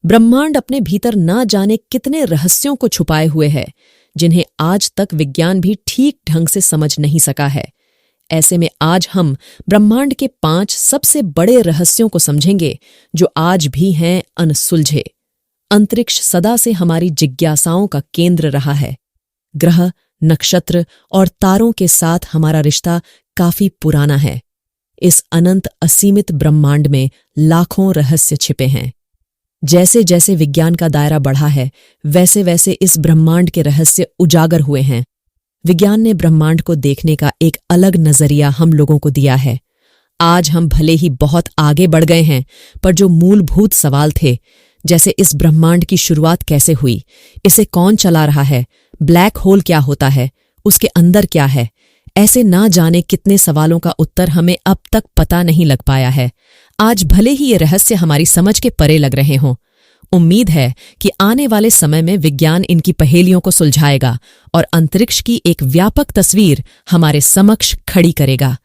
ब्रह्मांड अपने भीतर न जाने कितने रहस्यों को छुपाए हुए है, जिन्हें आज तक विज्ञान भी ठीक ढंग से समझ नहीं सका है। ऐसे में आज हम ब्रह्मांड के 5 सबसे बड़े रहस्यों को समझेंगे, जो आज भी हैं अनसुलझे। अंतरिक्ष सदा से हमारी जिज्ञासाओं का केंद्र रहा है। ग्रह, नक्षत्र और तारों के साथ हमारा रिश्ता काफी पुराना है। इस अनंत असीमित ब्रह्मांड में लाखों रहस्य छिपे हैं। जैसे जैसे विज्ञान का दायरा बढ़ा है, वैसे वैसे इस ब्रह्मांड के रहस्य उजागर हुए हैं। विज्ञान ने ब्रह्मांड को देखने का एक अलग नजरिया हम लोगों को दिया है। आज हम भले ही बहुत आगे बढ़ गए हैं, पर जो मूलभूत सवाल थे, जैसे इस ब्रह्मांड की शुरुआत कैसे हुई, इसे कौन चला रहा है, ब्लैक होल क्या होता है, उसके अंदर क्या है, ऐसे ना जाने कितने सवालों का उत्तर हमें अब तक पता नहीं लग पाया है। आज भले ही ये रहस्य हमारी समझ के परे लग रहे हों, उम्मीद है कि आने वाले समय में विज्ञान इनकी पहेलियों को सुलझाएगा और अंतरिक्ष की एक व्यापक तस्वीर हमारे समक्ष खड़ी करेगा।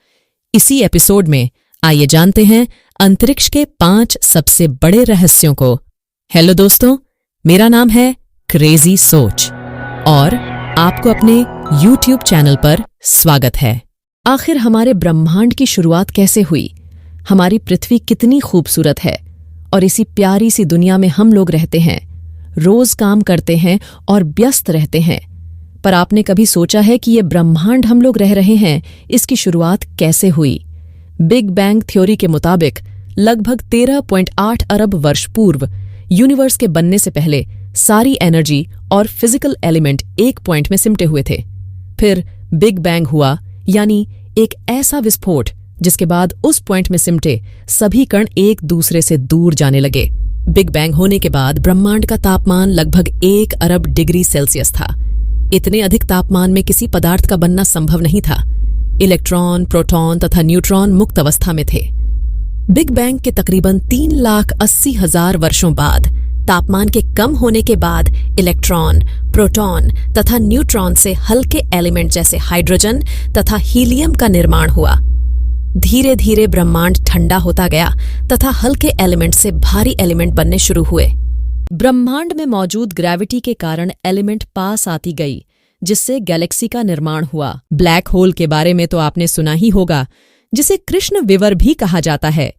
इसी एपिसोड में आइए जानते हैं अंतरिक्ष के 5 सबसे बड़े रहस्यों को। हेलो दोस्तों, मेरा नाम है क्रेजी सोच और आपको अपने YouTube चैनल पर स्वागत है। आखिर हमारे ब्रह्मांड की शुरुआत कैसे हुई? हमारी पृथ्वी कितनी खूबसूरत है और इसी प्यारी सी दुनिया में हम लोग रहते हैं, रोज काम करते हैं और व्यस्त रहते हैं। पर आपने कभी सोचा है कि ये ब्रह्मांड हम लोग रह रहे हैं, इसकी शुरुआत कैसे हुई? बिग बैंग थ्योरी के मुताबिक लगभग 13.8 अरब वर्ष पूर्व यूनिवर्स के बनने से पहले सारी एनर्जी और फिजिकल एलिमेंट एक पॉइंट में सिमटे हुए थे। फिर बिग बैंग हुआ, यानी एक ऐसा विस्फोट जिसके बाद उस पॉइंट में सिमटे सभी कण एक दूसरे से दूर जाने लगे। बिग बैंग होने के बाद ब्रह्मांड का तापमान लगभग 1 अरब डिग्री सेल्सियस था। इतने अधिक तापमान में किसी पदार्थ का बनना संभव नहीं था। इलेक्ट्रॉन, प्रोटॉन तथा न्यूट्रॉन मुक्त अवस्था में थे। बिग बैंग के तकरीबन 3,80,000 वर्षों बाद तापमान के कम होने के बाद इलेक्ट्रॉन, प्रोटॉन तथा न्यूट्रॉन से हल्के एलिमेंट जैसे हाइड्रोजन तथा हीलियम का निर्माण हुआ। धीरे धीरे ब्रह्मांड ठंडा होता गया तथा हल्के एलिमेंट से भारी एलिमेंट बनने शुरू हुए। ब्रह्मांड में मौजूद ग्रेविटी के कारण एलिमेंट पास आती गई, जिससे गैलेक्सी का निर्माण हुआ। ब्लैक होल के बारे में तो आपने सुना ही होगा, जिसे कृष्ण विवर भी कहा जाता है।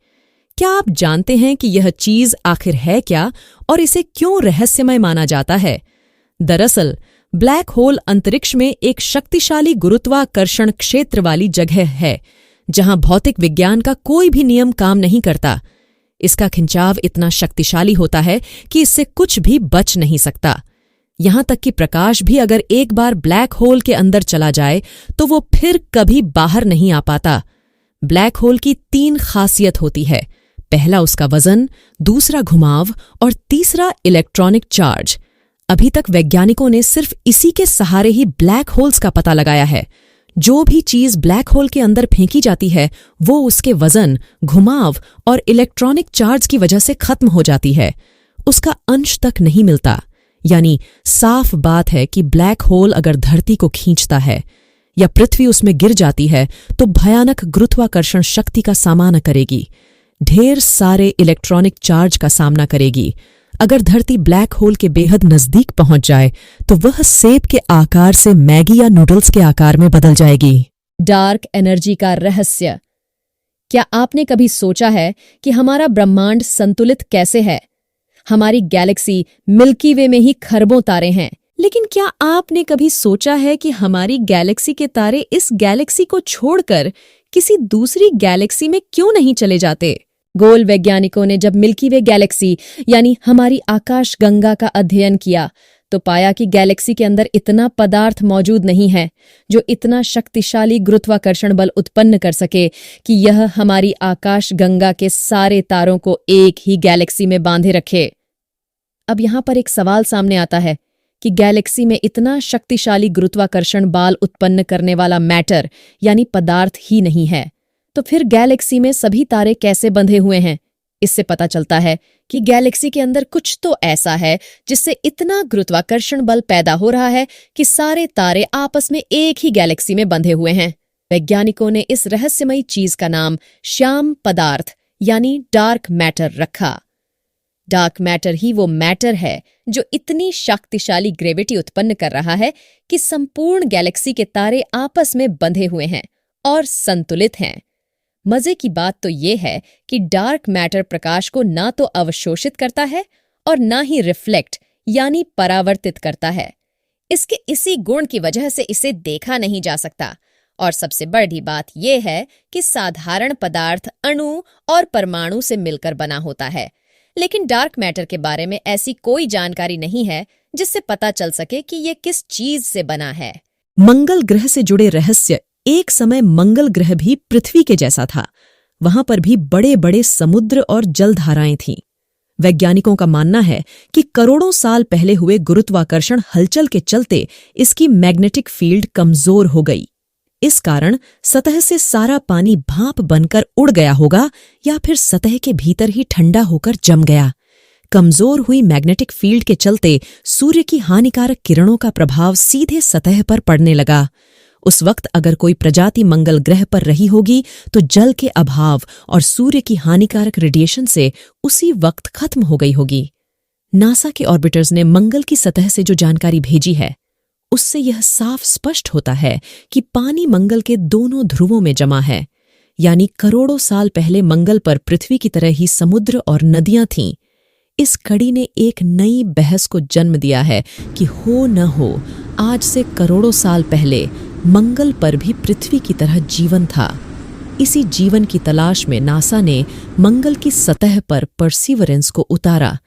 क्या आप जानते हैं कि यह चीज आखिर है क्या और इसे क्यों रहस्यमय माना जाता है? दरअसल ब्लैक होल अंतरिक्ष में एक शक्तिशाली गुरुत्वाकर्षण क्षेत्र वाली जगह है, जहां भौतिक विज्ञान का कोई भी नियम काम नहीं करता। इसका खिंचाव इतना शक्तिशाली होता है कि इससे कुछ भी बच नहीं सकता। यहां तक कि प्रकाश भी अगर एक बार ब्लैक होल के अंदर चला जाए तो वो फिर कभी बाहर नहीं आ पाता। ब्लैक होल की 3 खासियत होती है। पहला उसका वजन, दूसरा घुमाव और तीसरा इलेक्ट्रॉनिक चार्ज। अभी तक वैज्ञानिकों ने सिर्फ इसी के सहारे ही ब्लैक होल्स का पता लगाया है। जो भी चीज ब्लैक होल के अंदर फेंकी जाती है, वो उसके वजन, घुमाव और इलेक्ट्रॉनिक चार्ज की वजह से खत्म हो जाती है। उसका अंश तक नहीं मिलता। यानी साफ बात है कि ब्लैक होल अगर धरती को खींचता है या पृथ्वी उसमें गिर जाती है तो भयानक गुरुत्वाकर्षण शक्ति का सामना करेगी, ढेर सारे इलेक्ट्रॉनिक चार्ज का सामना करेगी। अगर धरती ब्लैक होल के बेहद नजदीक पहुंच जाए तो वह सेब के आकार से मैगी या नूडल्स के आकार में बदल जाएगी। डार्क एनर्जी का रहस्य। क्या आपने कभी सोचा है कि हमारा ब्रह्मांड संतुलित कैसे है? हमारी गैलेक्सी मिल्की वे में ही खरबों तारे हैं, लेकिन क्या आपने कभी सोचा है कि हमारी गैलेक्सी के तारे इस गैलेक्सी को छोड़कर किसी दूसरी गैलेक्सी में क्यों नहीं चले जाते? गोल वैज्ञानिकों ने जब मिल्की वे गैलेक्सी यानी हमारी आकाश गंगा का अध्ययन किया तो पाया कि गैलेक्सी के अंदर इतना पदार्थ मौजूद नहीं है जो इतना शक्तिशाली गुरुत्वाकर्षण बल उत्पन्न कर सके कि यह हमारी आकाश गंगा के सारे तारों को एक ही गैलेक्सी में बांधे रखे। अब यहां पर एक सवाल सामने आता है कि गैलेक्सी में इतना शक्तिशाली गुरुत्वाकर्षण बल उत्पन्न करने वाला मैटर यानी पदार्थ ही नहीं है, तो फिर गैलेक्सी में सभी तारे कैसे बंधे हुए हैं? इससे पता चलता है कि गैलेक्सी के अंदर कुछ तो ऐसा है जिससे इतना गुरुत्वाकर्षण बल पैदा हो रहा है कि सारे तारे आपस में एक ही गैलेक्सी में बंधे हुए हैं। वैज्ञानिकों ने इस रहस्यमयी चीज का नाम श्याम पदार्थ यानी डार्क मैटर रखा। डार्क मैटर ही वो मैटर है जो इतनी शक्तिशाली ग्रेविटी उत्पन्न कर रहा है कि संपूर्ण गैलेक्सी के तारे आपस में बंधे हुए हैं और संतुलित हैं। मजे की बात तो ये है कि डार्क मैटर प्रकाश को ना तो अवशोषित करता है और ना ही रिफ्लेक्ट यानी परावर्तित करता है। इसके इसी गुण की वजह से इसे देखा नहीं जा सकता। और सबसे बड़ी बात यह है कि साधारण पदार्थ अणु और परमाणु से मिलकर बना होता है, लेकिन डार्क मैटर के बारे में ऐसी कोई जानकारी नहीं है जिससे पता चल सके कि ये किस चीज से बना है। मंगल ग्रह से जुड़े रहस्य। एक समय मंगल ग्रह भी पृथ्वी के जैसा था। वहां पर भी बड़े बड़े समुद्र और जलधाराएं थीं। वैज्ञानिकों का मानना है कि करोड़ों साल पहले हुए गुरुत्वाकर्षण हलचल के चलते इसकी मैग्नेटिक फील्ड कमजोर हो गई। इस कारण सतह से सारा पानी भाप बनकर उड़ गया होगा या फिर सतह के भीतर ही ठंडा होकर जम गया। कमजोर हुई मैग्नेटिक फील्ड के चलते सूर्य की हानिकारक किरणों का प्रभाव सीधे सतह पर पड़ने लगा। उस वक्त अगर कोई प्रजाति मंगल ग्रह पर रही होगी तो जल के अभाव और सूर्य की हानिकारक रेडिएशन से उसी वक्त खत्म हो गई होगी। नासा के ऑर्बिटर्स ने मंगल की सतह से जो जानकारी भेजी है उससे यह साफ स्पष्ट होता है कि पानी मंगल के दोनों ध्रुवों में जमा है, यानी करोड़ों साल पहले मंगल पर पृथ्वी की तरह ही समुद्र और नदियां थीं। इस कड़ी ने एक नई बहस को जन्म दिया है कि हो न हो आज से करोड़ों साल पहले मंगल पर भी पृथ्वी की तरह जीवन था। इसी जीवन की तलाश में नासा ने मंगल की सतह पर परसिवरेंस को उतारा,